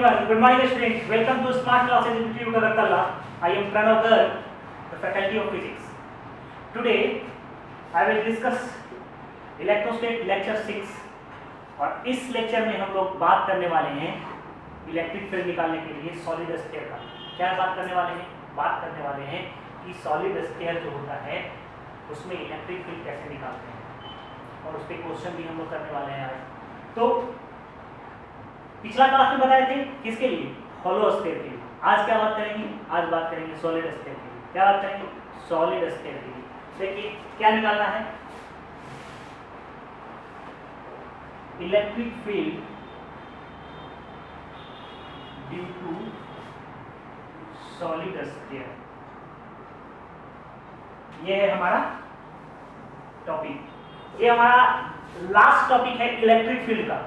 everyone. Good morning, students. Welcome to Smart Classes Institute Agartala. I am Pranav Garg, the Faculty of Physics. Today, I will discuss electrostatic lecture 6 और इस lecture में हम लोग बात करने वाले हैं इलेक्ट्रिक फील्ड निकालने के लिए सॉलिड स्फीयर का। क्या बात करने वाले हैं? बात करने वाले हैं कि सॉलिड स्फीयर जो होता है उसमें इलेक्ट्रिक फील्ड कैसे निकालते हैं और उस पर क्वेश्चन भी हम लोग करने वाले हैं आज। तो पिछला क्लास में बताए थे किसके लिए? हॉलो स्फीयर के लिए। आज क्या बात करेंगे? आज बात करेंगे सॉलिड स्फीयर के लिए। क्या बात करेंगे? सॉलिड स्फीयर के लिए। देखिए क्या निकालना है, electric field due to solid sphere, ये है हमारा टॉपिक। ये हमारा लास्ट टॉपिक है इलेक्ट्रिक फील्ड का।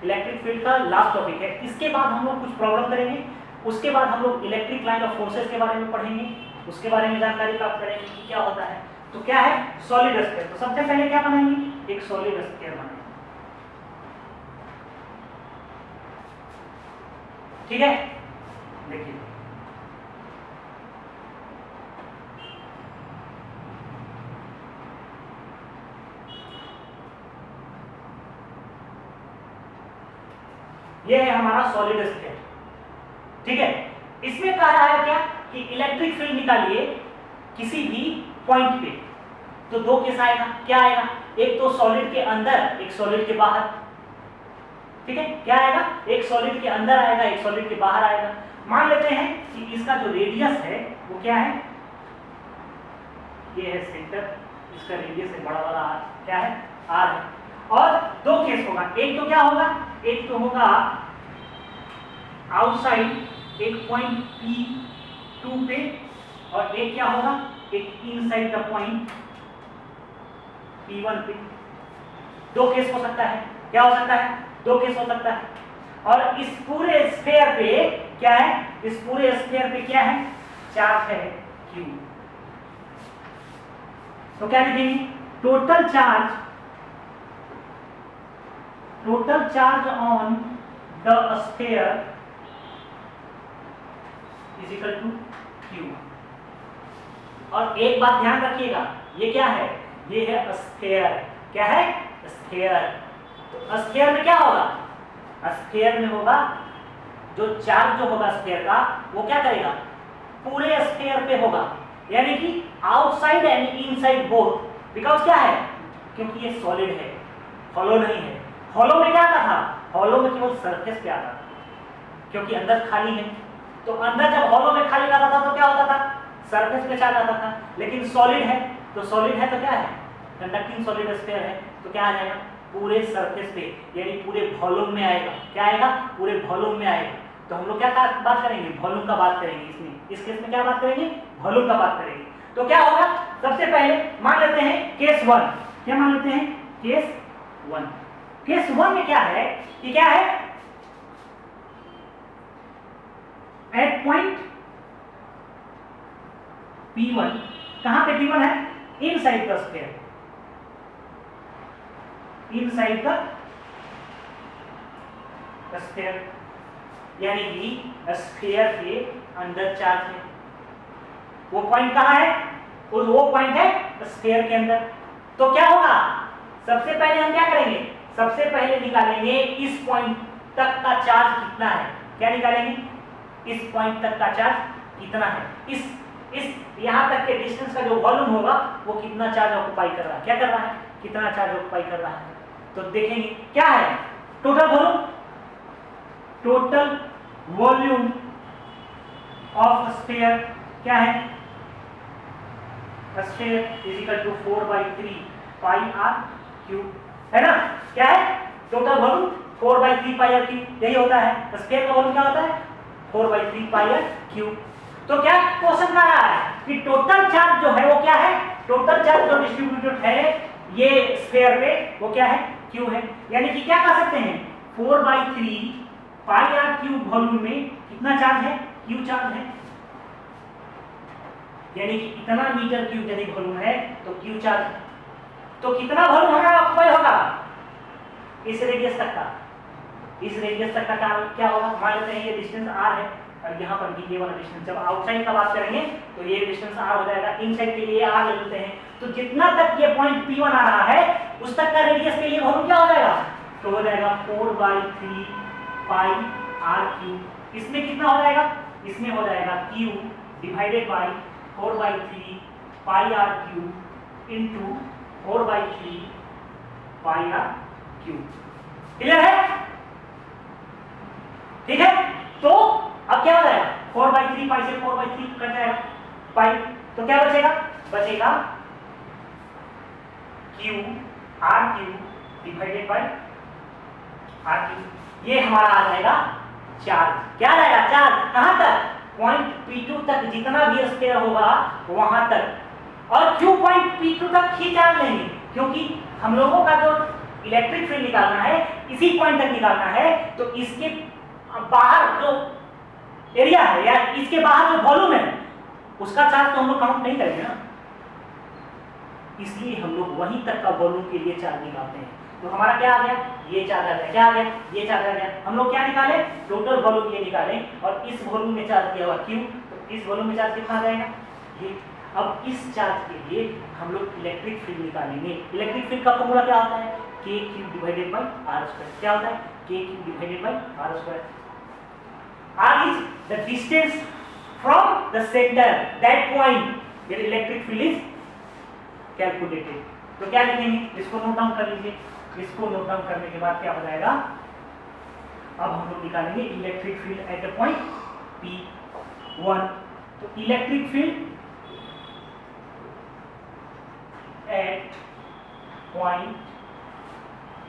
इलेक्ट्रिक फील्ड का लास्ट टॉपिक है। इसके बाद हम लोग कुछ प्रॉब्लम करेंगे, उसके बाद हम लोग इलेक्ट्रिक लाइन ऑफ फोर्सेस के बारे में पढ़ेंगे, उसके बारे में जानकारी प्राप्त करेंगे कि क्या होता है। तो क्या है सॉलिड स्फीयर। तो सबसे पहले क्या बनाएंगे? एक सॉलिड स्फीयर बनाएंगे, ठीक है। देखिए ये है हमारा सॉलिड स्फीयर, ठीक है। इसमें कह रहा है क्या कि इलेक्ट्रिक फील्ड निकालिए किसी भी पॉइंट पे। तो दो केस आएगा। क्या आएगा? एक तो सॉलिड के अंदर, एक सॉलिड के बाहर, ठीक है। क्या आएगा? एक सॉलिड के अंदर आएगा, एक सॉलिड के बाहर आएगा। मान लेते हैं कि इसका जो रेडियस है वो क्या है? ये है सेंटर, इसका रेडियस है बड़ा वाला आर। क्या है? आर है। और दो केस होगा। एक तो क्या होगा? एक तो होगा आउटसाइड एक पॉइंट P2 पे, और एक क्या होगा? एक इनसाइड द पॉइंट P1 पे। दो केस हो सकता है। क्या हो सकता है? दो केस हो सकता है। और इस पूरे स्फीयर पे क्या है? इस पूरे स्फीयर पे क्या है? चार्ज है Q। तो क्या लिखेंगे? Total charge on the sphere is equal to Q। और एक बात ध्यान रखिएगा, ये क्या है? ये है स्फीयर। क्या है? स्फीयर। तो स्फीयर में क्या होगा? स्फीयर में होगा जो चार्ज जो होगा स्फीयर का वो क्या करेगा? पूरे स्फीयर पे होगा, यानी कि outside and inside both. Because क्या है? क्योंकि ये सॉलिड है, हॉलो नहीं है। हॉलो में क्या आता था? हॉलो में केवल सरफेस पे आता था, क्योंकि अंदर खाली है। तो अंदर जब हॉलो में खाली आता था तो क्या होता था? सरफेस पे चार्ज आता था। लेकिन सॉलिड है, तो सॉलिड है तो क्या है? कंडक्टिंग सॉलिड स्फीयर है, तो क्या आ जाएगा? पूरे सरफेस पे, यानी पूरे वॉल्यूम में आएगा। क्या आएगा? पूरे वॉल्यूम में आएगा। तो हम लोग क्या बात करेंगे? वॉल्यूम का बात करेंगे। इसमें इस केस में क्या बात करेंगे? वॉल्यूम का बात करेंगे। तो क्या होगा? सबसे पहले मान लेते हैं केस 1। क्या मान लेते हैं? केस 1। केस 1 में क्या है कि क्या है? एट पॉइंट P1, कहां पे P1 है? Inside the sphere, inside the sphere, यानी कि स्फीयर के अंदर चार्ज है। वो पॉइंट कहां है? वो पॉइंट है स्फीयर के अंदर। तो क्या होगा? सबसे पहले हम क्या करेंगे? सबसे पहले निकालेंगे इस पॉइंट तक का चार्ज कितना है। क्या निकालेंगे? इस पॉइंट तक का चार्ज कितना है। इस यहां तक के डिस्टेंस का जो वॉल्यूम होगा वो कितना चार्ज ऑक्युपाई कर रहा है। क्या कर रहा है? कितना चार्ज ऑक्युपाई कर रहा है। तो देखेंगे क्या है total volume. Total volume of sphere क्या है? Sphere is equal to 4/3 pi R cube, है ना? क्या है? Total volume 4/3 pi R cube, यही होता है। स्फीयर का वॉल्यूम क्या होता है? 4/3 पाई आर क्यूब। तो क्या क्वेश्चन कर रहा है कि टोटल चार्ज जो है वो क्या है? टोटल चार्ज जो डिस्ट्रीब्यूटेड है ये स्फीयर पे वो क्या है? Q है। यानी कि क्या कह सकते हैं? 4/3 पाई आर क्यूब वॉल्यूम में कितना चार्ज है? Q चार्ज है। यानी कि इतना मीटर क्यूब यदि वॉल्यूम है तो Q चार्ज है। तो कितना वॉल्यूम हमारा ऑक्युपाई होगा इस रेडियस तक का? इस रेडियस तक का क्या होगा, मान लेते हैं ये डिस्टेंस r है और यहाँ पर भी ये वाला डिस्टेंस, जब आउटसाइड का बात करेंगे तो ये डिस्टेंस r हो जाएगा, इनसाइड के लिए r ले लेते हैं। तो जितना तक ये पॉइंट P1 आ रहा है उस तक का रेडियस के लिए वॉल्यूम क्या हो जाएगा, तो हो जाएगा 4/3 पाई r3। इसमें कितना हो जाएगा, इसमें हो जाएगा q divided by 4/3 pi r3 into 4/3 pi r3। Clear है, ठीक है। तो अब क्या हो जाएगा, 4/3 पाई से 4/3 कट जाएगा पाई, तो क्या बचेगा, बचेगा q r3 divided by r3। ये हमारा आ जाएगा चार्ज, क्या आ जाएगा चार्ज, कहां तक, पॉइंट P2 तक जितना भी स्फीयर होगा वहां तक। और क्यों पॉइंट P2 तक ही चार्ज लेंगे, क्योंकि हम लोगों का जो इलेक्ट्रिक फील्ड निकालना है इसी पॉइंट तक निकालना है, तो इसके बाहर जो एरिया है या इसके बाहर जो वॉल्यूम है उसका चार्ज तो हम लोग काउंट नहीं करेंगे ना, इसलिए हम लोग वहीं तक का वॉल्यूम के लिए चार्ज निकालते हैं। तो हमारा क्या आ गया, ये चार्ज आ गया, क्या आ गया, ये चार्ज आ गया। हम लोग क्या निकाले, टोटल वॉल्यूम ये निकाले और इस वॉल्यूम में चार्ज किया हुआ Q, तो इस वॉल्यूम में चार्ज कितना आ जाएगा ये। अब इस चार्ज के लिए हम लोग इलेक्ट्रिक फील्ड निकालेंगे। इलेक्ट्रिक फील्ड का फॉर्मूला क्या होता है, KQ डिवाइडेड बाय r²। क्या होता है, KQ divided by r²। r is the distance from the center, that point where electric field is calculated। तो क्या लिखेंगे, इसको नोट डाउन कर लीजिए। इसको नोट डाउन करने के बाद क्या हो जाएगा, अब हम लोग निकालेंगे electric field at the point P1। तो electric field at point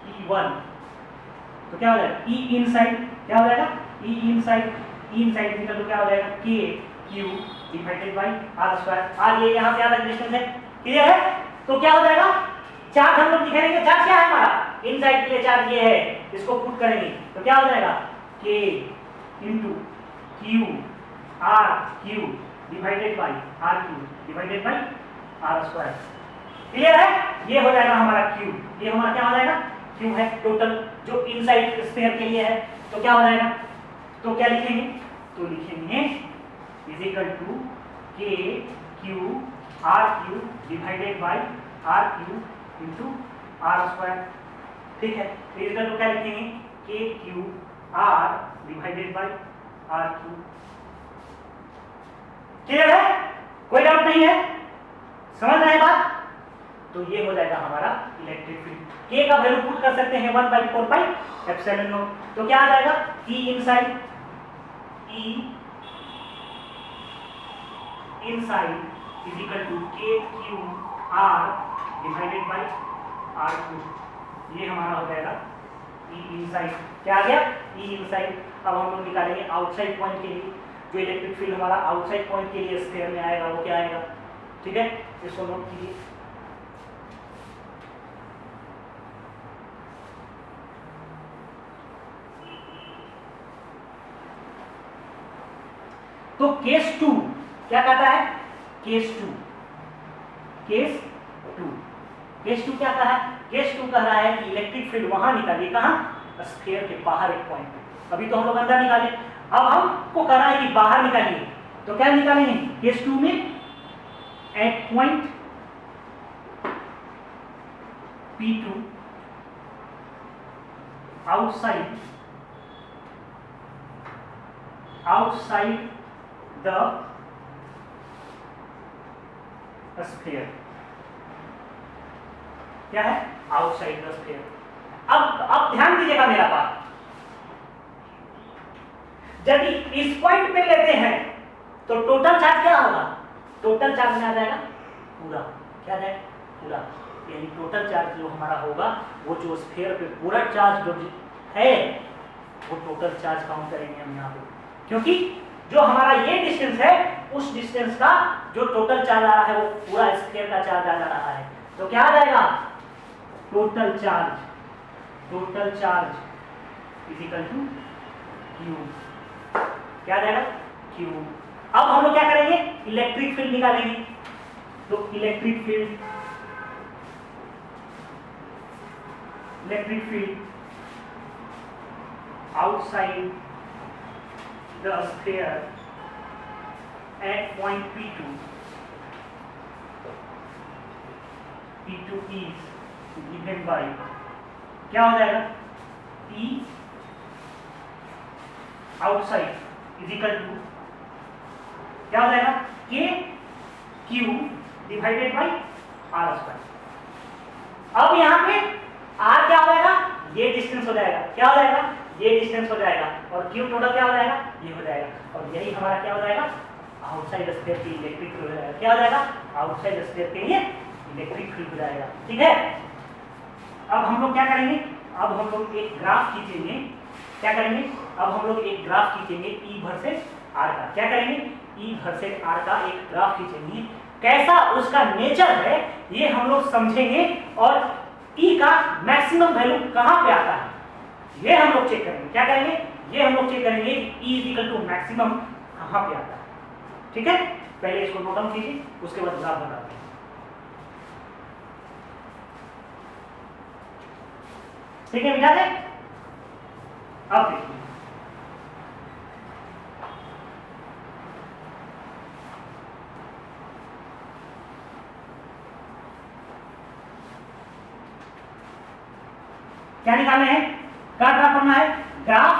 P1 तो क्या हो जाएगा, E इनसाइड, क्या हो जाएगा, E इनसाइड, E इनसाइड निकल तो क्या हो जाएगा, KQ डिवाइडेड बाय r²। आज ये यहाँ से यहाँ तक डिस्टेंस है, क्लियर है। तो क्या हो जाएगा, चार्ज हम लोग दिखाएंगे, चार्ज क्या है हमारा, इनसाइड के लिए चार्ज ये है, इसको पुट करेंगे तो क्या हो जाएगा, K into Q RQ divided by RQ divided bye r²। Clear है, ये हो जाएगा हमारा Q, ये हमारा क्या हो जाएगा, Q है टोटल जो इनसाइड स्फीयर के लिए है। तो क्या हो जाएगा, तो क्या लिखेंगे, तो लिखेंगे is equal to KQ RQ divided by RQ into r²। ठीक है, तो इज इक्वल टू क्या लिखेंगे, KQ R divided by RQ। Clear है, कोई डाउट नहीं है, समझ रहे हैं बात। तो ये हो जाएगा हमारा इलेक्ट्रिक फील्ड। K का वैल्यू पुट कर सकते हैं 1/4 पाई एप्सिलॉन नॉट। तो क्या आ जाएगा, E inside, E inside is equal to KQ R divided by R2। ये हमारा हो जाएगा E इनसाइड, क्या आ गया, E इनसाइड। अब हम लोग निकालेंगे आउटसाइड पॉइंट के लिए, जो इलेक्ट्रिक फील्ड हमारा आउटसाइड पॉइंट के लिए स्फीयर में आएगा वो क्या आएगा, ठीक है, इसको नोट कीजिए। तो केस 2 क्या कहता है, केस 2 क्या कहा है, केस 2 कह रहा है कि इलेक्ट्रिक फील्ड वहां निकालिए, कहां, स्फीयर के बाहर एक पॉइंट पे। अभी तो हम लोग अंदर निकाले, अब हमको कह रहा है कि बाहर निकालिए। तो क्या निकालेंगे, केस 2 में at point P2 outside the sphere, क्या है, आउटसाइड द स्फीयर। अब ध्यान दीजिएगा मेरा बात, यदि इस पॉइंट पे लेते हैं तो टोटल चार्ज क्या होगा, टोटल चार्ज में आ जाएगा पूरा, क्या है, पूरा, यानी टोटल चार्ज जो हमारा होगा वो जो स्फीयर पे पूरा चार्ज जो है वो टोटल चार्ज काउंट करेंगे हम यहाँ पे, क्योंकि जो हमारा ये डिस्टेंस है उस डिस्टेंस का जो टोटल चार्ज आ रहा है वो पूरा स्फीयर का चार्ज आ जा रहा है। तो क्या आ जाएगा, total charge is equal to Q, क्या आ जाएगा, Q। अब हम लोग क्या करेंगे, इलेक्ट्रिक फील्ड निकालेंगे। तो electric field outside the sphere at point P2 is given by, क्या हो जाएगा, E outside is equal to क्या हो जाएगा, K Q divided by R square. अब यहाँ पे R क्या हो जाएगा, ये डिस्टेंस हो जाएगा, क्या हो जाएगा, ये डिस्टेंस हो जाएगा, और Q टोटल क्या हो जाएगा, ये हो जाएगा, और यही हमारा क्या हो जाएगा, आउटसाइड स्फीयर की इलेक्ट्रिक फील्ड हो जाएगा। क्या हो जाएगा, आउटसाइड स्फीयर के लिए इलेक्ट्रिक फील्ड हो जाएगा। ठीक है, अब हम लोग क्या करेंगे, अब हम लोग एक ग्राफ खींचेंगे। क्या करेंगे, अब हम लोग एक ग्राफ खींचेंगे E वर्सेस R का। क्या करेंगे, E वर्सेस R का एक ग्राफ खींचेंगे। कैसा उसका नेचर है ये हम लोग समझेंगे, और E का मैक्सिमम वैल्यू कहाँ पे आता है ये हम लोग चेक करेंगे। क्या करेंगे, ये हम लोग चेक करेंगे E इक्वल टू मैक्सिमम कहाँ पे आता है। ठीक है, पहले इसको नोट डाउन कीजिए, उसके बाद ग्राफ बनाते हैं। ठीक है, मिटा दे। अब देखिए, क्या निकालने हैं, क्या ग्राफ करना है, graph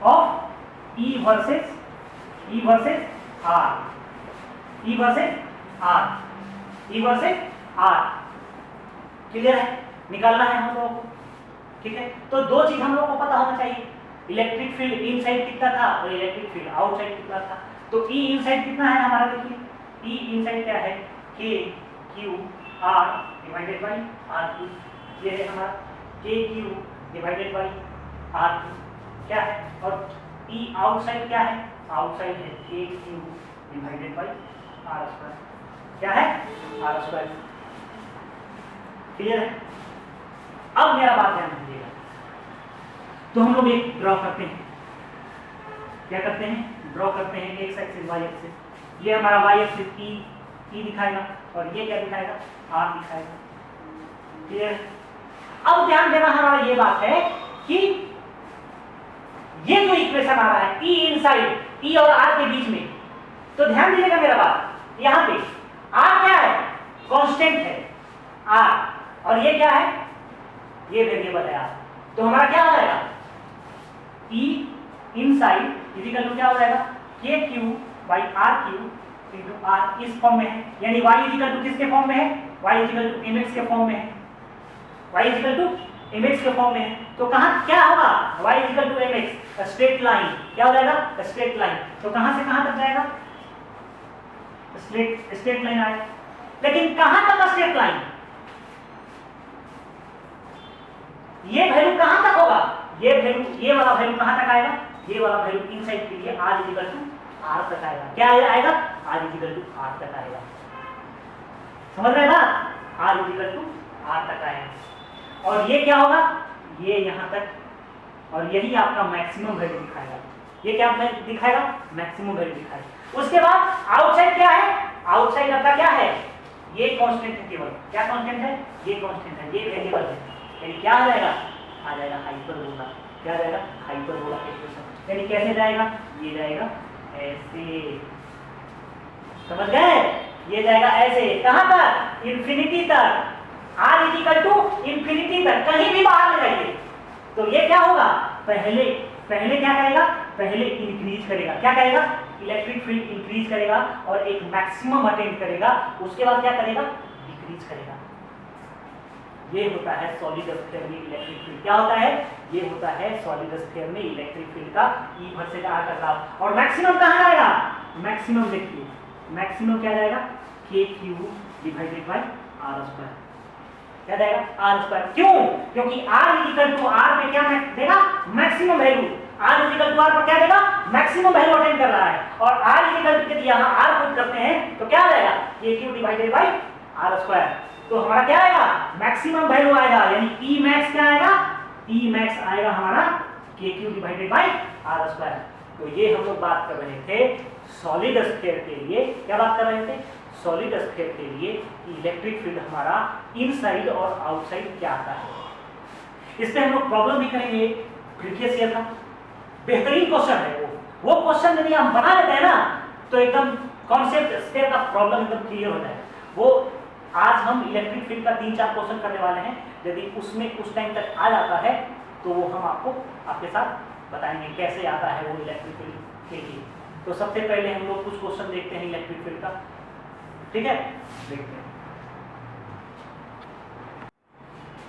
of E versus R, E versus R। Clear है, निकालना है हम लोगों को। ठीक है, तो दो चीज हम लोगों को पता होना चाहिए, इलेक्ट्रिक फील्ड इनसाइड कितना था और इलेक्ट्रिक फील्ड आउटसाइड कितना था। तो E इनसाइड कितना है हमारा, देखिए E इनसाइड क्या है, K Q R divided by R3। ये है हमारा K Q divided by R2 क्या है, और E आउटसाइड क्या है, आउटसाइड है K Q divided by R square. क्या है, R स्क्वायर। क्लियर है, अब मेरा बात ध्यान दीजिएगा। तो हम लोग एक ड्रॉ करते हैं, क्या करते हैं, ड्रॉ करते हैं एक्स एक्सिस वाई एक्सिस। ये हमारा वाई एक्सिस ई दिखाएगा, और ये क्या दिखाएगा, आर दिखाएगा। क्लियर, अब ध्यान देना हमारा ये बात है कि ये जो इक्वेशन आ रहा है ई इनसाइड ई और आर के बीच में, तो ध्यान दीजिएगा मेरा बात, यहां पे आर क्या है, कांस्टेंट है आर, और ये क्या है, ये वेरिएबल है आर। तो हमारा क्या हो जाएगा, E inside is equal to क्या हो जाएगा, K Q by R Q into R, इस फॉर्म में है, यानी वाई इज इक्वल टू किसके फॉर्म में है, Y is equal to M X के फॉर्म में है, Y is equal to M X के फॉर्म में है। तो कहां क्या होगा, Y is equal to M X, straight line, क्या हो जाएगा, स्ट्रेट लाइन। तो कहां से कहां तक जाएगा, स्ट्रेट लाइन आएगा, लेकिन कहां तक स्ट्रेट लाइन, ये वैल्यू कहां तक होगा, ये वैल्यू, ये वाला वैल्यू कहां तक आएगा, ये वाला वैल्यू इनसाइड के लिए r इक्वल टू r तक आएगा। क्या आएगा, r इक्वल टू r तक आएगा। समझ रहे हैं ना, r इक्वल टू r तक आएगा, और ये क्या होगा, ये यहां तक, और यही आपका मैक्सिमम वैल्यू दिखाएगा। ये क्या दिखाएगा, मैक्सिमम वैल्यू दिखाएगा। उसके बाद आउटसाइड क्या है, आउटसाइड आपका क्या है, ये कांस्टेंट है, केवल क्या कांस्टेंट है, ये कांस्टेंट है, ये वेरिएबल है, यानी क्या आ जाएगा, आ जाएगा हाइपरबोला। क्या आ जाएगा, हाइपरबोला एक्सप्रेशन। यानी कैसे जाएगा, ये जाएगा ऐसे, समझ गए, ये जाएगा ऐसे, कहां तक, इन्फिनिटी तक, r इक्वल टू इन्फिनिटी तक, कहीं भी बाहर ले जाइए। तो ये क्या होगा, पहले क्या करेगा, पहले इंक्रीज करेगा, क्या करेगा, इलेक्ट्रिक फील्ड इंक्रीज करेगा और एक मैक्सिमम अटेंड करेगा, उसके बाद क्या करेगा, डिक्रीज करेगा। ये होता है सॉलिड स्फीयर में इलेक्ट्रिक फील्ड। क्या होता है, ये होता है सॉलिड स्फीयर में इलेक्ट्रिक फील्ड का E वर्सेस R का ग्राफ। और मैक्सिमम कहां जाएगा, मैक्सिमम देखिए, मैक्सिमम क्या जाएगा, KQ divided by R square. क्या जाएगा, R स्क्वायर। क्यों, क्योंकि R इक्वल टू R पे क्या देगा, maximum value. R equal to R पर क्या देगा, मैक्सिमम वैल्यू अटेंड कर रहा है, और R इक्वल टू यहां R पुट करते हैं तो क्या आ जाएगा, KQ divided by R square. तो हमारा क्या आएगा, मैक्सिमम वैल्यू आएगा, यानी E मैक्स क्या आएगा, E मैक्स आएगा हमारा KQ divided by R square. तो ये हम लोग बात कर रहे थे सॉलिड स्फीयर के लिए, क्या बात कर रहे थे, सॉलिड स्फीयर के लिए इलेक्ट्रिक फील्ड हमारा इनसाइड और आउटसाइड क्या आता है। इस पे हम लोग प्रॉब्लम भी करेंगे। प्रीवियस ईयर का बेहतरीन क्वेश्चन है वो क्वेश्चन यदि हम बना लेते हैं ना तो एकदम कॉन्सेप्ट स्टेप का प्रॉब्लम एकदम क्लियर हो जाए। वो आज हम इलेक्ट्रिक फील्ड का 3-4 क्वेश्चन करने वाले हैं, यदि उसमें उस टाइम तक आ जाता है तो वो हम आपके साथ बताएंगे कैसे आता है वो इलेक्ट्रिक फील्ड के लिए। तो सबसे पहले हम लोग कुछ क्वेश्चन देखते हैं इलेक्ट्रिक फील्ड का, ठीक है, देखते हैं।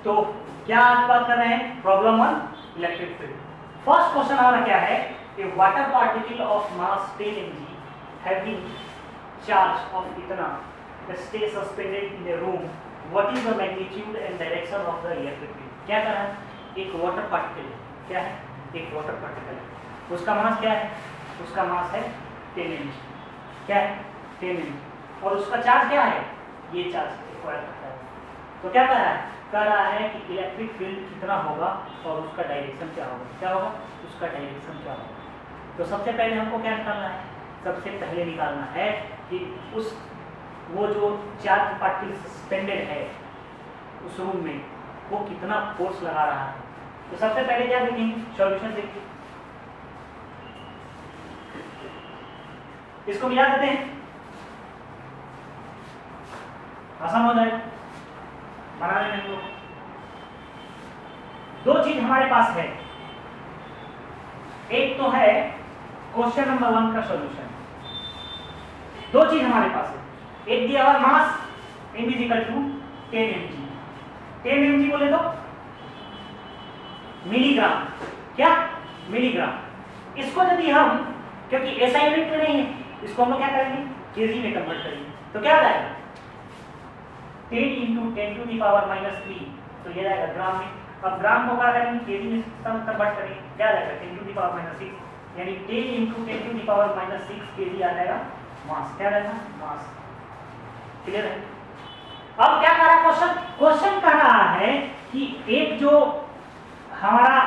तो क्या आज बात कर रहे हैं, problem 1 electric field. First question हमारा क्या है, a water particle of mass 10 mg having charge of इतना stay suspended in a room, what is the magnitude and direction of the electric field। क्या कर रहा है, एक वाटर पार्टिकल है, क्या है, एक वाटर पार्टिकल है, उसका मास क्या है, उसका मास है 10 mg, क्या है 10 mg, और उसका चार्ज क्या है, ये चार्ज एक्वायर करता है। तो क्या कर रहा है कि इलेक्ट्रिक फील्ड कितना होगा और उसका डायरेक्शन क्या होगा, क्या होगा, उसका डायरेक्शन क्या होगा। तो सबसे पहले हमको क्या निकालना है, सबसे पहले निकालना है कि वो जो चार्ज पार्टिकल सस्पेंडेड है उस रूम में वो कितना फोर्स लगा रहा है। तो सबसे पहले क्या देखेंगे, सॉल्यूशन देखिए, इसको मिला देते हैं, आसान हो जाएगा बनाने में। लोग दो चीज हमारे पास है, एक तो है क्वेश्चन नंबर 1 का सॉल्यूशन, दो चीज हमारे पास है, एक दिया हुआ मास m = 10 mg, 10 mg बोले तो मिलीग्राम, क्या मिलीग्राम। इसको यदि हम, क्योंकि ऐसा यूनिट में नहीं है, इसको हम लोग क्या करेंगे, केजी में कन्वर्ट करेंगे। तो क्या आ जाएगा 10 × 10⁻³ तो ये जाएगा ग्राम में। अब ग्राम को क्या करेंगे, केजी में कन्वर्ट करेंगे, क्या आ जाएगा 10⁻⁶, यानी 10 × 10⁻⁶ केजी आ जाएगा मास, क्या रहेगा मास। क्लियर है। अब क्या कह रहा है क्वेश्चन कह रहा है कि एक जो हमारा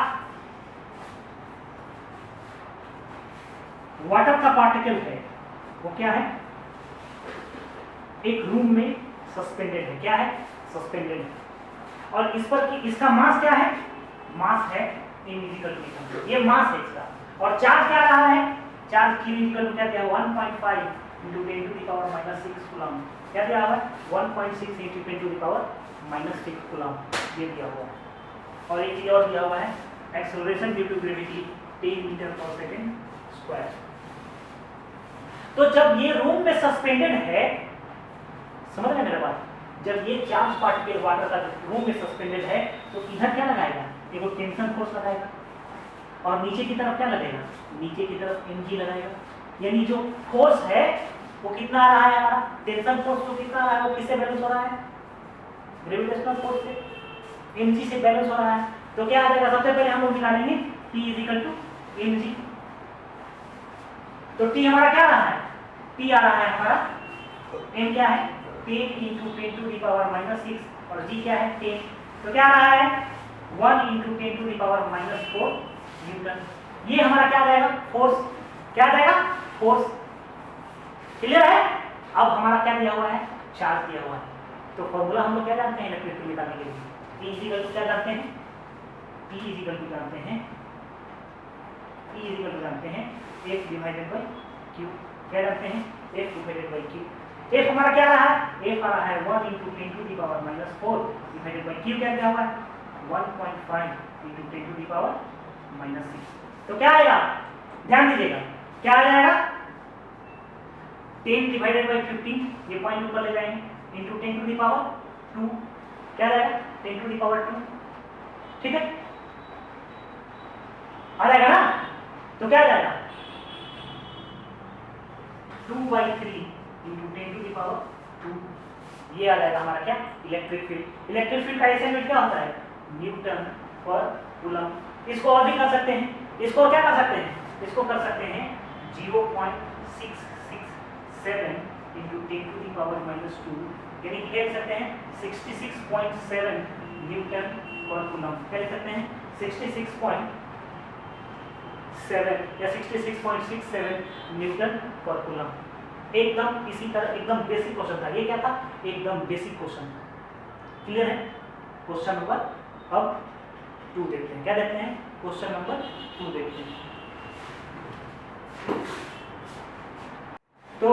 वाटर का पार्टिकल है वो क्या है, एक रूम में सस्पेंडेड है, क्या है सस्पेंडेड है, और इस पर इसका मास क्या है, मास है m, ये मास है इसका, और चार्ज क्या रहा है, चार्ज Q क्या दिया 1.5 × 10⁻⁻6 कूलम, क्या दिया हुआ है 1.6 × 10⁻⁻6 कूलम, ये दिया हुआ है। और एक चीज और दिया हुआ है, एक्सेलरेशन ड्यू टू ग्रेविटी 10 मीटर/सेकंड²। तो जब ये रूम में सस्पेंडेड है, समझ रहे मेरा बात, जब ये चार्ज पार्टिकल वाटर का रूम में सस्पेंडेड है तो इधर क्या लगाएगा, एक टेंशन फोर्स लगाएगा, और नीचे की तरफ क्या लगेगा, नीचे की तरफ mg लगाएगा। यानी जो फोर्स है वो कितना आ रहा है, हमारा टेंशन फोर्स तो कितना आ रहा है, वो किससे बैलेंस हो रहा है, ग्रेविटेशनल फोर्स से, mg से बैलेंस हो रहा है। तो क्या आ जाएगा, सबसे पहले हम लोग निकालेंगे P = mg। तो T हमारा क्या आ रहा है, P आ रहा है हमारा, m क्या है 10 × 10⁻⁻6 और g क्या है 10, तो क्या आ रहा है 1 × 10⁻⁻4 न्यूटन। ये हमारा क्या आ जाएगा, फोर्स, क्या आ जाएगा फोर्स। क्लियर है। अब हमारा क्या दिया हुआ है, चार्ज दिया हुआ है। तो फॉर्मूला हम लोग क्या जानते हैं इलेक्ट्रिक फील्ड निकालने के लिए, P क्या जानते हैं, P जानते हैं, P जानते हैं F/Q, क्या जानते हैं F/Q। F हमारा क्या रहा है, F आ रहा है 1 × 10⁻⁻4 Q क्या दिया हुआ है 1.5 × 10⁻⁻6। तो क्या आएगा, ध्यान दीजिएगा, क्या आ जाएगा 10/15, ये पॉइंट ऊपर ले जाएंगे, × 10⁻², क्या जाएगा 10⁻², ठीक है, आ जाएगा ना। तो क्या आ जाएगा 2/3 × 10⁻², ये आ जाएगा हमारा क्या, इलेक्ट्रिक फील्ड। इलेक्ट्रिक फील्ड का ऐसे यूनिट क्या होता है, न्यूटन/कूलम। इसको और भी कर सकते हैं, इसको क्या कर सकते हैं, इसको कर सकते हैं 0.667 × 10⁻², यानी क्या लिख सकते हैं 66.7 न्यूटन/कूलम। क्या लिख सकते हैं 66.7 या 66.67 न्यूटन/कूलम। एकदम इसी तरह एकदम बेसिक क्वेश्चन था, ये क्या था, एकदम बेसिक क्वेश्चन था। क्लियर है क्वेश्चन नंबर। अब 2 देखते हैं। क्या देखते हैं? क्वेश्चन नंबर 2 देखते हैं। तो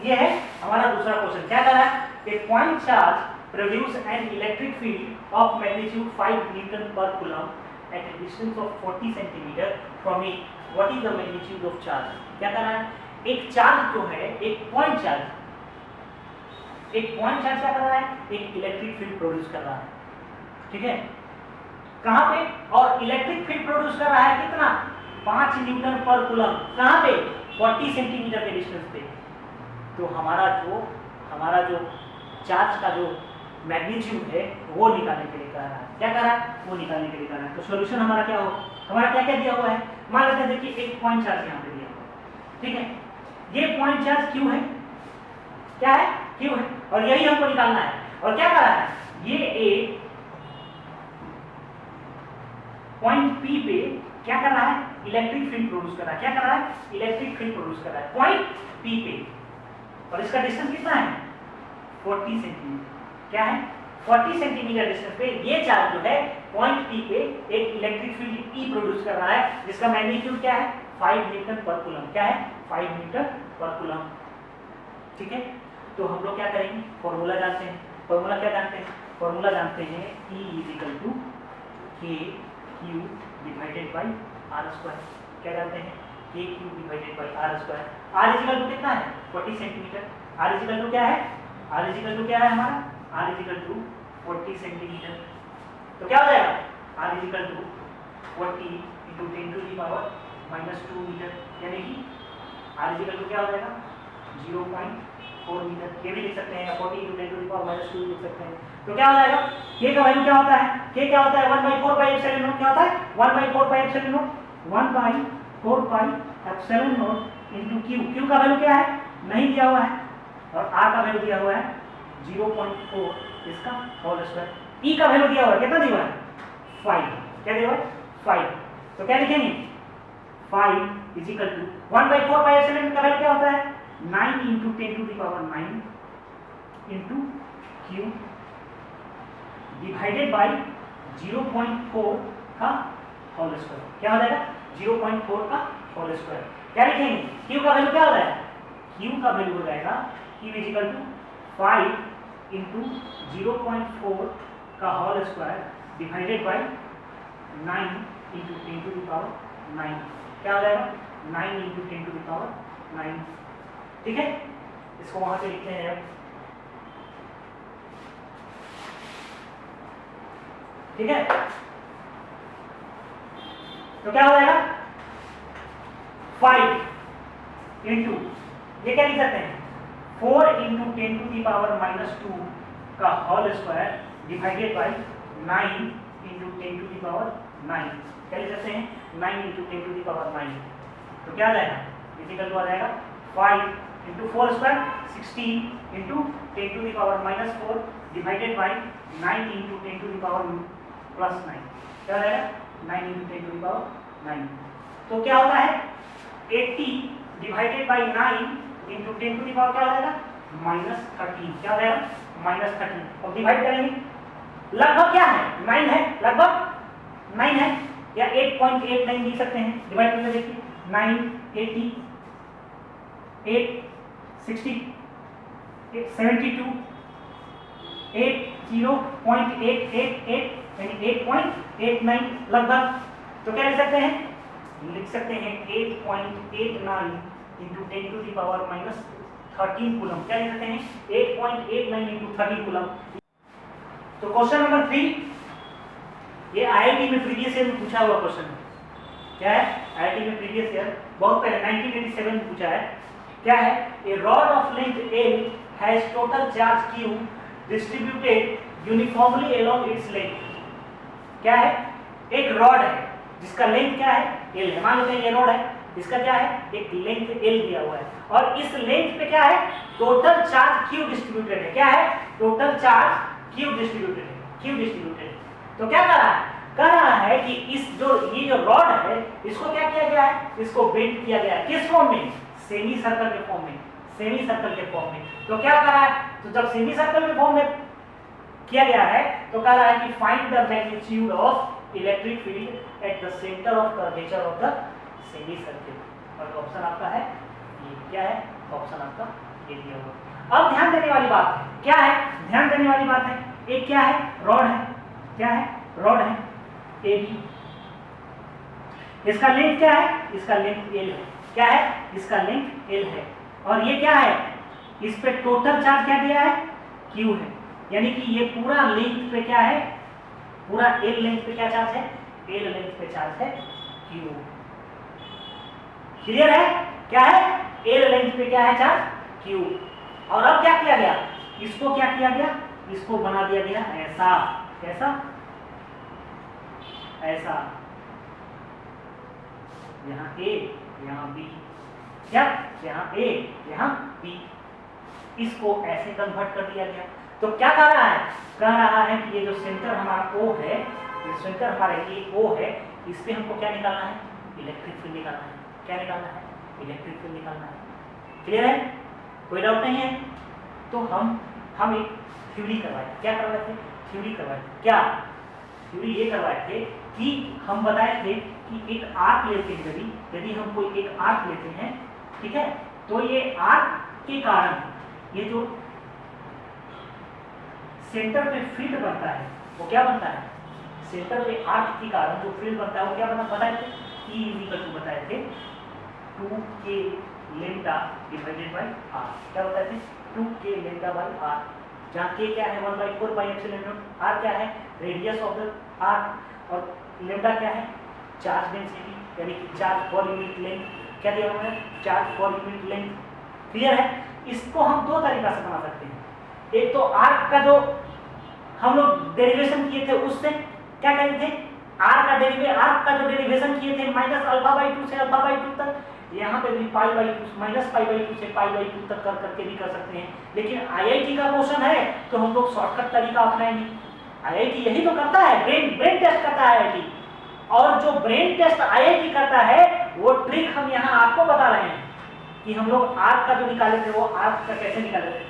ये है हमारा दूसरा क्वेश्चन। क्या कर रहा है? A point charge produce an electric field of magnitude 5 newton per coulomb at a distance of 40 centimetre from it. What is the magnitude of charge? क्या कर रहा है? एक चार्ज जो है, एक पॉइंट चार्ज क्या कर रहा है? एक इलेक्ट्रिक फील्ड प्रोड्यूस कर रहा है। ठीक है, कहां पे? और इलेक्ट्रिक फील्ड प्रोड्यूस कर रहा है कितना? 5 न्यूटन पर कूलम। कहां पे? 40 सेंटीमीटर के डिस्टेंस पे। तो हमारा जो चार्ज का जो मैग्नीट्यूड है वो निकालने के लिए कह रहा है। क्या कह रहा है? वो निकालने के लिए कह रहा है। तो सॉल्यूशन हमारा क्या हो? हमारा क्या क्या दिया हुआ है? मान लेते हैं, देखिए एक पॉइंट चार्ज यहाँ पे दिया हुआ है। ठीक है, ये पॉइंट चार्ज क्यू है। क्या है? क्यू है, और यही हमको निकालना है। और क्या कर रहा है? ये एक पॉइंट पी पे क्या कर रहा है? इलेक्ट्रिक फील्ड प्रोड्यूस कर रहा है। क्या कर रहा है? इलेक्ट्रिक फील्ड प्रोड्यूस कर रहा है पॉइंट पी पे, और इसका डिस्टेंस कितना है? 40 सेंटीमीटर। क्या है? 40 सेंटीमीटर डिस्टेंस पे ये चार्ज जो है पॉइंट पी पे एक इलेक्ट्रिक फील्ड ई प्रोड्यूस कर रहा है, जिसका मैग्नीट्यूड क्या है? 5 न्यूटन पर कूलम। क्या है? 5 न्यूटन पर कूलम। ठीक है, तो हम लोग क्या करेंगे? फॉर्मूला जानते हैं। फॉर्मूला क्या जानते हैं? फॉर्मूला जानते हैं E equal to K Q divided by R square. क्या जानते हैं? K Q divided by R square. R equal to कितना है? 40 सेंटीमीटर। आर इक्वल टू क्या है? आर इक्वल टू क्या है हमारा? R equal to 40 centimetre. तो क्या हो जाएगा? R equal to 40 into 10 to the power -2 metre, यानी कि आर इक्वल टू क्या हो जाएगा? 0.4 मीटर। ये भी लिख सकते हैं, 40 इंटू 10 टू दी पावर -2 लिख सकते हैं। तो क्या हो जाएगा? के का वैल्यू क्या होता है? के क्या होता है? 1/4 पाई एप्सिलॉन नॉट। क्या होता है? 1/4 pi epsilon not. 1/4 pi epsilon not into Q. Q का वैल्यू क्या है? नहीं दिया हुआ है, और आर का वैल्यू दिया हुआ है 0.4, इसका होल स्क्वायर। ई का वैल्यू दिया हुआ है, कितना दिया हुआ है? 5। क्या दिया हुआ है? 5। तो क्या लिखेंगे? 5 is equal to 1/4 pi epsilon का वैल्यू क्या होता है? 9 into 10 to the power 9 into Q divided by 0.4 का होल स्क्वायर। क्या हो जाएगा? 0.4 का होल स्क्वायर। क्या लिखेंगे? क्यू का वैल्यू क्या हो जाएगा? क्यू का वैल्यू हो जाएगा Q is equal to 5 into 0.4 का whole square divided by 9 into 10 to the power 9। क्या हो जाएगा? 9 इंटू 10 टू दी पावर 9। ठीक है, इसको वहां से लिखते हैं। ठीक है, तो क्या हो जाएगा? 5 इंटू, ये क्या लिख सकते हैं? 4 इंटू 10 टू दी पावर -2 का whole square divided by 9 into 10 to the power 9। क्या लिख सकते हैं? 9 इंटू 10 टू दी पावर 9। तो क्या आ जाएगा? इक्वल टू आ जाएगा 5 into 4 square 16 into 10 to the power -4 divided by 9 into 10 to the power +9। क्या हो जाएगा? 9 इंटू 10 टू दी पावर 9। तो क्या होता है? 80 divided by 9 into 10 to the power क्या हो जाएगा? -13। क्या हो जाएगा? -13। अब डिवाइड करेंगे, लगभग क्या है? 9 है, लगभग 9 है, या 8.89 लिख सकते हैं। डिवाइड करके देखिए, 9 80 8 60 72 8 0.888 यानी 8.89 लगभग। तो क्या लिख सकते हैं? लिख सकते हैं 8.89 into 10 to the power -13 coulomb. क्या लिख सकते हैं? 8.89 इंटू 13 कूलम। तो क्वेश्चन नंबर 3, ये आईआईटी में प्रीवियस ईयर में पूछा हुआ क्वेश्चन है। क्या है? आईआईटी में प्रीवियस ईयर बहुत पहले 1987 में पूछा है। क्या है? A rod of length L has total charge Q distributed uniformly along its length. क्या है? एक रॉड है जिसका लेंथ क्या है? L है। मान लेते हैं ये रॉड है, इसका क्या है? एक लेंथ L दिया हुआ है, और इस लेंथ पे क्या है? टोटल चार्ज Q डिस्ट्रीब्यूटेड है। क्या है? टोटल चार्ज Q डिस्ट्रीब्यूटेड है। Q distributed. तो क्या कर रहा है? कह रहा है कि ये जो रॉड है, इसको क्या किया गया है? इसको बेंड किया गया है। किस फॉर्म में? सेमी सर्कल के फॉर्म में। सेमी सर्कल के फॉर्म में। तो क्या कर रहा है? तो जब सेमी सर्कल के फॉर्म में किया गया है, तो कह रहा है कि find the magnitude of of electric field at the centre of curvature of the semi circle. और ऑप्शन आपका है ये, क्या है ऑप्शन आपका ये दिया हुआ। अब ध्यान देने वाली बात है, क्या है ध्यान देने वाली बात है, एक क्या है रॉड है, क्या है रॉड है ए बी, इसका लेंथ क्या है, इसका लेंथ एल है, क्या है इसका लेंथ एल है, और ये क्या है इस पे टोटल चार्ज क्या दिया है क्यू है, यानी कि ये पूरा लेंथ पे क्या है, पूरा एल लेंथ पे क्या चार्ज है, एल लेंथ पे चार्ज है क्यू। क्लियर है, क्या है एल लेंथ पे क्या है चार्ज क्यू। और अब क्या किया गया, इसको क्या किया गया, इसको बना दिया गया ऐसा, कैसा ऐसा, यहाँ ए यहाँ बी, क्या यहाँ ए यहाँ बी, इसको ऐसे कन्वर्ट कर दिया गया। तो क्या कह रहा है कि ये जो सेंटर हमारा ओ है, ये सेंटर हमारा ये ओ है, इस पे हमको क्या निकालना है, इलेक्ट्रिक फील्ड निकालना है, क्या निकालना है इलेक्ट्रिक फील्ड निकालना है। क्लियर है, कोई डाउट नहीं है। तो हम एक थ्योरी करवाए, क्या करवाए थे, थ्योरी करवाए थे, क्या थ्योरी ये करवाए थे कि हम बताए थे कि एक आर्क लेते हैं, यदि हम कोई एक आर्क लेते हैं, ठीक है, तो ये आर्क के कारण ये जो सेंटर पे फील्ड बनता है वो क्या बनता है, सेंटर पे आर्क के कारण जो फील्ड बनता है वो क्या बना बताए थे, E = बताए थे 2k lambda divided by r, क्या बताए थे 2k लेम्डा बाय r, जहाँ k क्या है 1/4 पाई एप्सिलॉन नॉट, r क्या है रेडियस ऑफ द आर्क, और लेम्डा क्या है चार्ज डेंसिटी, यानी कि चार्ज पर यूनिट लेंथ, क्या दिया हुआ है चार्ज पर यूनिट लेंथ। क्लियर है, इसको हम दो तरीका से बना सकते हैं, एक तो आर्क का जो हम लोग डेरिवेशन किए थे उससे क्या करें थे, आर्क का जो डेरिवेशन किए थे -α/2 से α/2 तक, यहाँ पे भी π/2 -π/2 से π/2 तक कर करके भी कर सकते हैं। लेकिन IIT का क्वेश्चन है तो हम लोग शॉर्टकट तरीका अपनाएंगे। IIT यही तो करता है, ब्रेन टेस्ट करता है IIT, और जो ब्रेन टेस्ट IIT करता है वो ट्रिक हम यहाँ आपको बता रहे हैं कि हम लोग आर्क का जो निकाले थे वो आर्क का कैसे निकाले थे,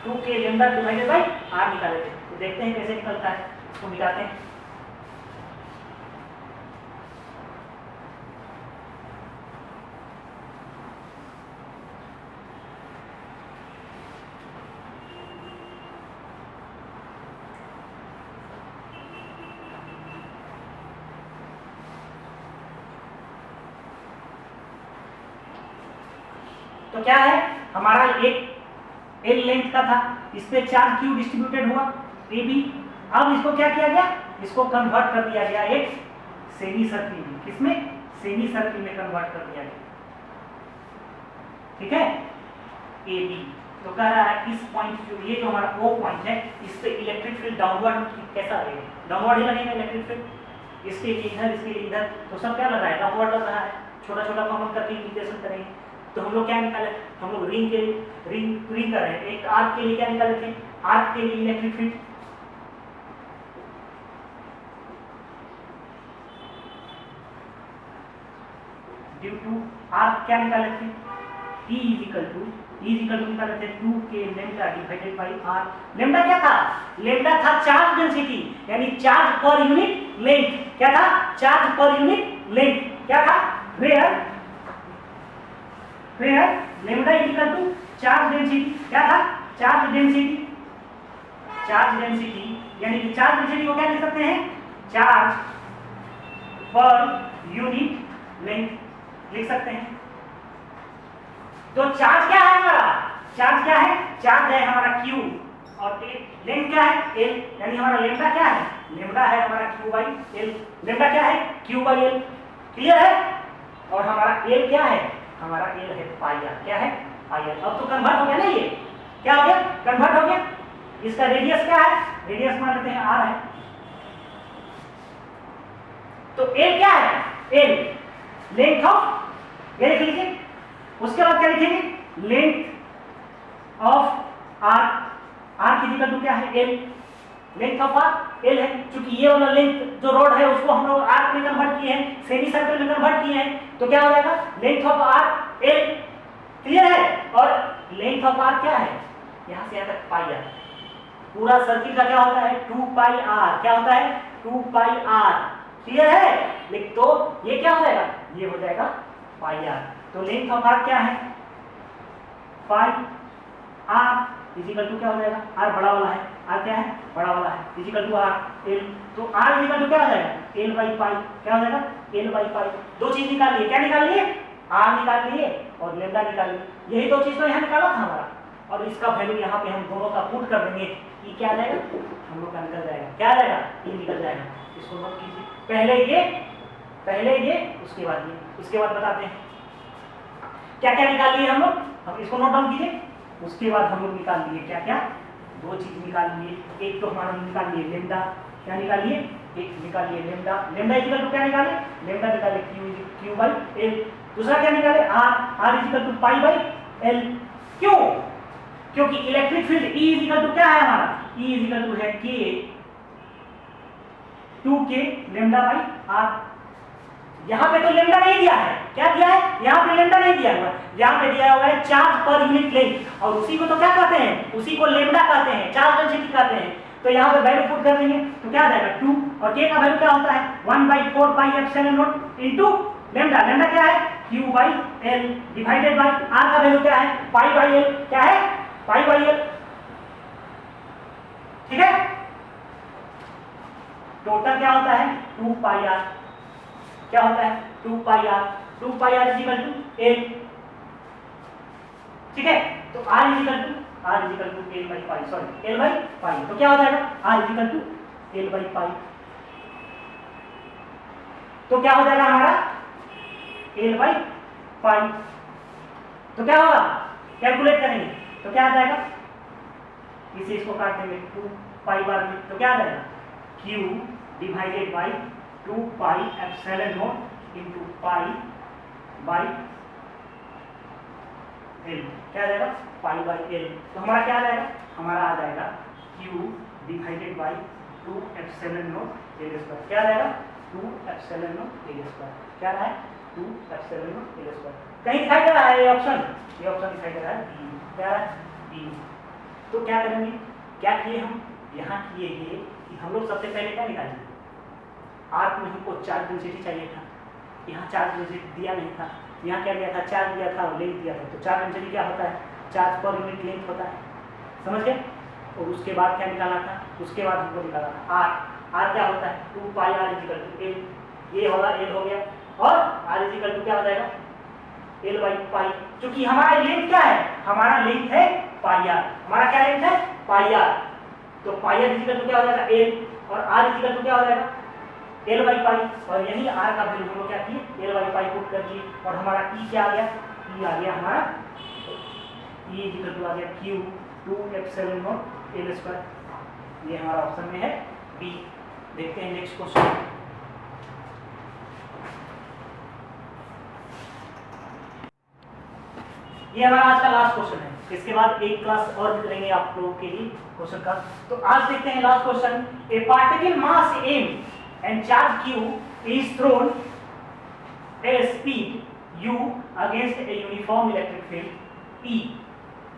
2k lambda divided by r निकाले थे। तो देखते हैं कैसे निकलता है, इसको मिलाते हैं। तो क्या है हमारा एक एल लेंथ का था, इस पे चार्ज क्यू डिस्ट्रीब्यूटेड हुआ ए बी, अब इसको क्या किया गया, इसको कन्वर्ट कर दिया गया एक सेमी सर्किल में, किसमें सेमी सर्किल में कन्वर्ट कर दिया गया, ठीक है ए बी। तो कह रहा है इस पॉइंट जो ये जो हमारा ओ पॉइंट है इस पे इलेक्ट्रिक फील्ड डाउनवर्ड कैसा लगेगा, डाउनवर्ड ही लगेगा इलेक्ट्रिक फील्ड, इसके लिए इधर इसके लिए इधर, तो सब क्या लग रहा है डाउनवर्ड लग रहा है, छोटा छोटा कॉमन करके इंटीग्रेशन करेंगे। तो हम लोग क्या निकाले, हम लोग रिंग कर रहे हैं, एक आर्क के लिए क्या निकाले थे, आर्क के लिए electric field due to arc क्या निकाले थे, E = निकाले थे 2k lambda divided by r। Lambda क्या था, लेम्डा था चार्ज डेंसिटी, यानी चार्ज पर यूनिट लेंथ, क्या था चार्ज पर यूनिट लेंथ, क्या था वेयर लेम्डा = चार्ज डेंसिटी, क्या था चार्ज डेंसिटी, यानी कि चार्ज डेंसिटी को क्या लिख सकते हैं, चार्ज पर यूनिट लेंथ लिख सकते हैं। तो चार्ज क्या है हमारा, चार्ज क्या है, चार्ज है हमारा Q, और लेंथ क्या है L, यानी हमारा लेम्डा क्या है, लेम्डा है हमारा Q/L, लेम्डा क्या है Q/L। क्लियर है, और हमारा L क्या है, हमारा L है πr, क्या है πr। अब तो कन्वर्ट हो गया ना, ये क्या हो गया कन्वर्ट हो गया, इसका रेडियस क्या है, रेडियस मान लेते हैं r है, तो L क्या है, L लेंथ ऑफ, ये लिख लीजिए, उसके बाद क्या लिखेंगे लेंथ ऑफ r की क्या है L, length of r L है, क्योंकि ये वाला लेंथ जो रोड है उसको हम लोग आर्क में कन्वर्ट किए हैं, सेमी सर्कल में कन्वर्ट किए हैं, तो क्या हो जाएगा length of r L। Clear है, और लेंथ ऑफ r क्या है, यहाँ से यहाँ तक πr, पूरा सर्किल का क्या होता है 2πr, क्या होता है 2πr, क्लियर है? लिख तो ये क्या हो जाएगा, ये हो जाएगा पाई आर। तो लेंथ ऑफ आर्क क्या है, पाई आर इजिकल टू क्या हो जाएगा, आर बड़ा वाला है, आर क्या है बड़ा वाला है, इजिकल टू आर एल। तो आर इजिकल टू क्या हो जाएगा, एल बाई पाई, क्या हो जाएगा एल बाई पाई। दो चीज निकाल लिए, क्या निकाल लिए, आर निकाल लिए और लेमडा निकाल लिए, यही दो चीज तो यहाँ निकाला था हमारा। और इसका वैल्यू यहाँ पे हम दोनों का पुट कर देंगे, ई क्या आ जाएगा, हम लोग का निकल जाएगा, क्या आ जाएगा ई निकल जाएगा। इसको नोट कीजिए, पहले ये उसके बाद ये, उसके बाद बताते हैं क्या क्या निकाल लिए हम लोग, हम इसको नोट डाउन कीजिए। उसके बाद हम लोग निकाल लिए क्या क्या, दो चीज निकाल लिए, एक तो हमारा निकाल लिए लेमडा, क्या निकाल लिए, एक निकाल लिए लेमडा, लेमडा इक्वल टू क्या निकाले, लेमडा निकाले क्यू बाई एल। दूसरा क्या निकाले, R, R equal to pi by L. क्यों, क्योंकि electric field E equal to क्या है हमारा, E इक्वल टू है K 2K lambda by R. यहाँ पे तो लेमडा नहीं दिया है, क्या दिया है, यहाँ पे लेमडा नहीं दिया हुआ, यहाँ पे दिया हुआ है चार्ज पर यूनिट लेंथ, और उसी को तो क्या कहते हैं, उसी को लेमडा कहते हैं, चार्ज डेंसिटी कहते हैं। तो यहाँ पे वैल्यू पुट कर देंगे तो क्या आ जाएगा 2, और K का वैल्यू क्या होता है 1/4 pi epsilon not into lambda, lambda क्या है Q by L divided by R का वैल्यू क्या है पाई बाई L, क्या है पाई बाई L, ठीक है। टोटल क्या होता है 2 पाई R, क्या होता है 2 pi R, 2 pi R equal to L, ठीक है। तो R equal to L by pi, sorry L by pi, तो क्या हो जाएगा R equal to L by pi, तो क्या हो जाएगा हमारा L बाई पाई। तो क्या होगा, कैलकुलेट करेंगे तो क्या आ जाएगा, इसे इसको काट देंगे 2 पाई बार में, तो क्या आ जाएगा Q divided by 2 pi epsilon not into pi by L, क्या आ जाएगा पाई बाई L। तो हमारा क्या आ जाएगा, हमारा आ जाएगा Q divided by 2 epsilon not L square, क्या आ जाएगा 2 एप्सिलॉन नॉट L स्क्वायर, क्या आ रहा है 2 एप्सिलॉन नॉट L स्क्वायर। कहीं दिखाई दे रहा है ये ऑप्शन दिखाई दे रहा है B, क्या है B। तो क्या करेंगे, क्या किए हम यहाँ किए ये कि हम लोग सबसे पहले क्या निकालेंगे, आर्क में हमको चार्ज डेंसिटी चाहिए था, यहाँ चार्ज डेंसिटी दिया नहीं था, यहाँ क्या दिया था चार्ज दिया था और लेंथ दिया था। तो चार्ज डेंसिटी क्या होता है, चार्ज पर यूनिट लेंथ होता है, समझ गए। और उसके बाद क्या निकालना था, उसके बाद हमको निकालना था आर, आर क्या होता है 2 पाई आर इक्वल टू एल, ये वाला एल हो गया, और आर इक्वल टू क्या हो जाएगा एल बाई पाई। क्योंकि हमारा लेंथ क्या है, हमारा लेंथ है पाई आर, हमारा क्या लेंथ है पाई आर, तो पाई आर इक्वल टू क्या हो जाएगा एल, और आर इक्वल टू क्या हो जाएगा एल बाई पाई। और यही आर का वैल्यू हम लोग क्या किए एल बाई पाई पुट कर दिए, और हमारा ई क्या आ गया, ई आ गया हमारा ई इक्वल टू आ गया Q 2 epsilon not L square. ये हमारा ऑप्शन में है बी। देखते हैं नेक्स्ट क्वेश्चन, ये हमारा आज का लास्ट क्वेश्चन है, इसके बाद एक क्लास और करेंगे आप लोगों के लिए क्वेश्चन का। तो आज देखते हैं last question, A particle mass m and charge q is thrown at a speed u against a uniform electric field E।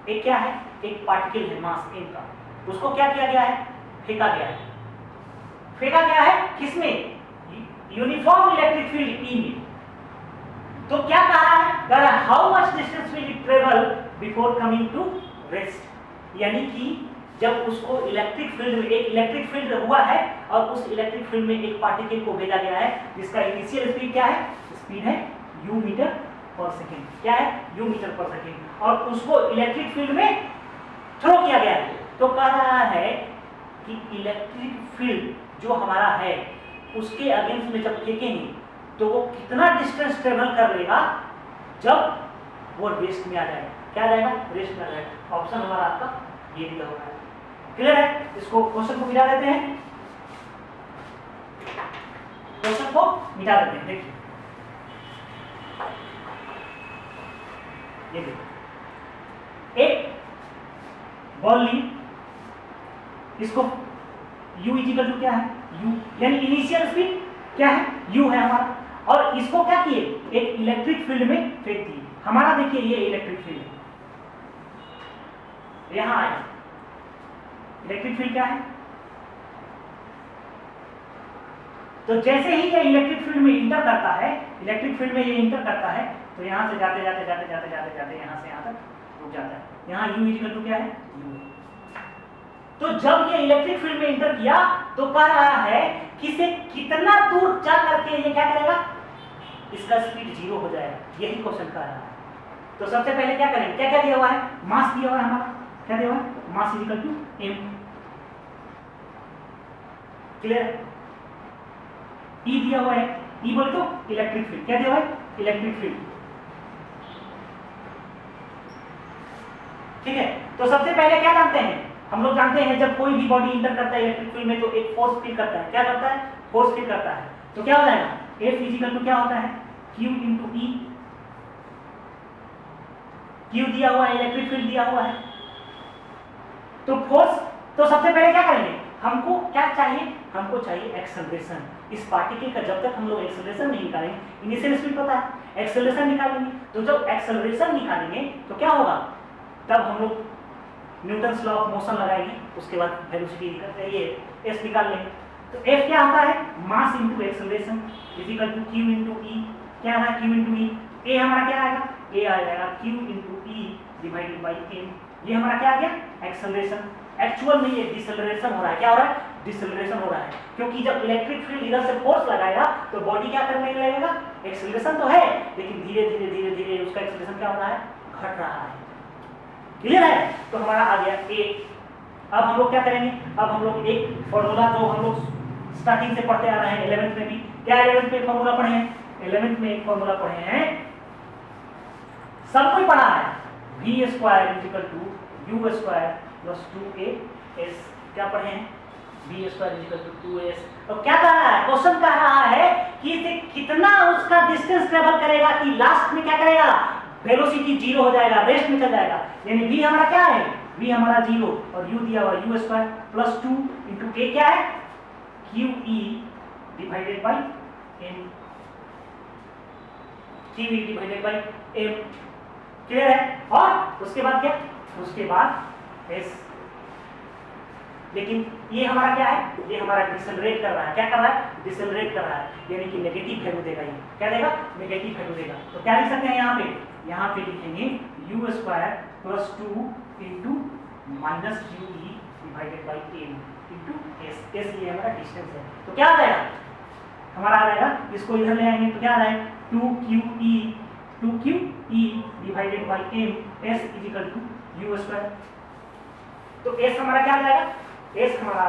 एक क्या है, एक पार्टिकल है मास m का, उसको क्या किया गया है, फेंका गया है, फेंका गया है किसमें, यूनिफॉर्म इलेक्ट्रिक फील्ड E में। तो क्या कह रहा है, कह रहा है how much distance will it travel before coming to rest, यानी कि जब उसको इलेक्ट्रिक फील्ड में, एक इलेक्ट्रिक फील्ड हुआ है और उस इलेक्ट्रिक फील्ड में एक पार्टिकल को भेजा गया है जिसका इनिशियल स्पीड क्या है, स्पीड है u मीटर पर सेकेंड, क्या है u मीटर पर सेकेंड, और उसको इलेक्ट्रिक फील्ड में थ्रो किया गया है। तो कह रहा है कि इलेक्ट्रिक फील्ड जो हमारा है उसके अगेंस्ट में जब फेंकेंगे तो वो कितना डिस्टेंस ट्रेवल कर लेगा जब वो रेस्ट में आ जाएगा, क्या आ जाएगा रेस्ट में आ जाएगा। ऑप्शन हमारा आपका ये दिया हुआ है, क्लियर है। इसको क्वेश्चन को मिटा देते हैं, क्वेश्चन को मिटा देते हैं। देखिए ये देखिए, एक बॉल ली, इसको u इक्वल टू क्या है u, यानी इनिशियल स्पीड क्या है u है हमारा, और इसको क्या किए एक इलेक्ट्रिक फील्ड में फेंक दिए। हमारा देखिए ये इलेक्ट्रिक फील्ड है, यहां आए, इलेक्ट्रिक फील्ड क्या है तो जैसे ही ये इलेक्ट्रिक फील्ड में इंटर करता है, इलेक्ट्रिक फील्ड में ये इंटर करता है, तो यहाँ से जाते जाते जाते जाते जाते जाते यहाँ से यहाँ तक रुक जाता है। यहाँ U इक्वल टू क्या है, U। तो जब ये इलेक्ट्रिक फील्ड में इंटर किया तो कह रहा है कि इसे कितना दूर जा करके ये क्या करेगा, इसका स्पीड 0 हो जाएगा। यही क्वेश्चन कह रहा है। तो सबसे पहले क्या करेंगे, क्या क्या दिया हुआ है, मास दिया हुआ है हमारा, क्या दिया हुआ है, mass equal to m। Clear, E दिया हुआ है, E बोले तो इलेक्ट्रिक फील्ड, क्या दिया हुआ है, इलेक्ट्रिक फील्ड। ठीक है, तो सबसे पहले क्या जानते हैं हम लोग, जानते हैं जब कोई भी बॉडी इंटर करता है इलेक्ट्रिक फील्ड में तो एक फोर्स फील करता है। क्या करता है, फोर्स फील करता है। तो क्या हो जाएगा, F इक्वल टू क्या होता है, Q इंटू E। Q दिया हुआ है, इलेक्ट्रिक फील्ड दिया हुआ है, तो फोर्स। तो सबसे पहले क्या करेंगे, हमको क्या चाहिए, हमको चाहिए एक्सेलरेशन। इस पार्टिकल का जब तक हम लोग एक्सेलरेशन नहीं निकालेंगे, इनिशियल स्पीड पता है, एक्सेलरेशन निकालेंगे। तो जब एक्सेलरेशन निकालेंगे तो क्या होगा, तब हम लोग न्यूटन्स लॉ ऑफ मोशन लगाएंगे, उसके बाद वेलोसिटी ये एस निकाल लेंगे। तो एफ क्या होता है, mass into acceleration is equal to Q into E. क्या है, क्यू इंटू ई। ए हमारा क्या आएगा, ए आ जाएगा Q into E divided by M. ये हमारा क्या आ गया, एक्सेलरेशन। एक्चुअल में ये डिसेलरेशन हो रहा है, क्या हो रहा है, डिसेलरेशन हो रहा है, क्योंकि जब इलेक्ट्रिक फील्ड इधर से फोर्स लगाएगा तो बॉडी क्या करने लगेगा, एक्सेलरेशन तो है लेकिन धीरे धीरे धीरे धीरे उसका एक्सेलरेशन क्या हो रहा है, घट रहा है। क्लियर है, तो हमारा आ गया ए। अब हम लोग क्या करेंगे, अब हम लोग एक फॉर्मूला जो हम लोग स्टार्टिंग से पढ़ते आ रहे हैं 11th में भी, क्या 11th में फॉर्मूला पढ़े हैं, 11th में एक फॉर्मूला पढ़े हैं, सब कोई पढ़ा है, v square is equal to u square plus 2as। क्या पढ़े हैं, v square is equal to 2as। तो क्या कह रहा है, क्वेश्चन कह रहा है कि इसे कितना उसका डिस्टेंस ट्रेवल करेगा कि लास्ट में क्या करेगा, वेलोसिटी 0 हो जाएगा, रेस्ट में चल जाएगा। यानी v हमारा क्या है, v हमारा 0 और u दिया हुआ u square plus 2 into a क्या है, qe divided by m, qe divided by m। Clear है, और उसके बाद क्या, उसके बाद s। लेकिन ये हमारा क्या है, ये हमारा डिसेलरेट कर रहा है, क्या कर रहा है, डिसेलरेट कर रहा है, यानी कि नेगेटिव वैल्यू देगा। ये क्या देगा, नेगेटिव वैल्यू देगा। तो क्या लिख सकते हैं यहाँ पे लिखेंगे u square plus 2 into minus QE divided by m into s। s ये हमारा डिस्टेंस है, तो क्या आ जाएगा, हमारा आ जाएगा, इसको इधर ले आएंगे तो क्या आ रहा है, 2QE divided by m, s is equal to u square. तो s हमारा क्या आ जाएगा, s हमारा आ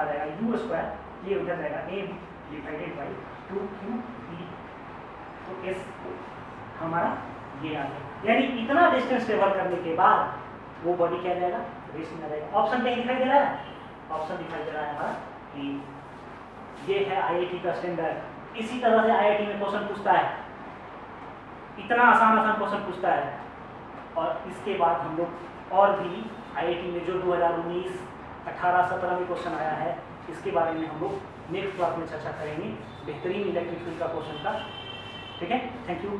जाएगा u स्क्वायर, ये उधर जाएगा m डिवाइडेड बाई 2QE। तो s हमारा ये आ गया, यानी इतना डिस्टेंस ट्रेवल करने के बाद वो बॉडी क्या जाएगा, रेस्ट में जाएगा। ऑप्शन कहीं दिखाई दे रहा है, ऑप्शन दिखाई दे रहा है हमारा कि ये है IIT का स्टैंडर्ड। इसी तरह से IIT में क्वेश्चन पूछता है, इतना आसान क्वेश्चन पूछता है। और इसके बाद हम लोग और भी IIT में जो 2019, 18, 17 में क्वेश्चन आया है, इसके बारे में हम लोग नेक्स्ट क्लास में चर्चा करेंगे, बेहतरीन इलेक्ट्रिक फील्ड का क्वेश्चन का। ठीक है, थैंक यू।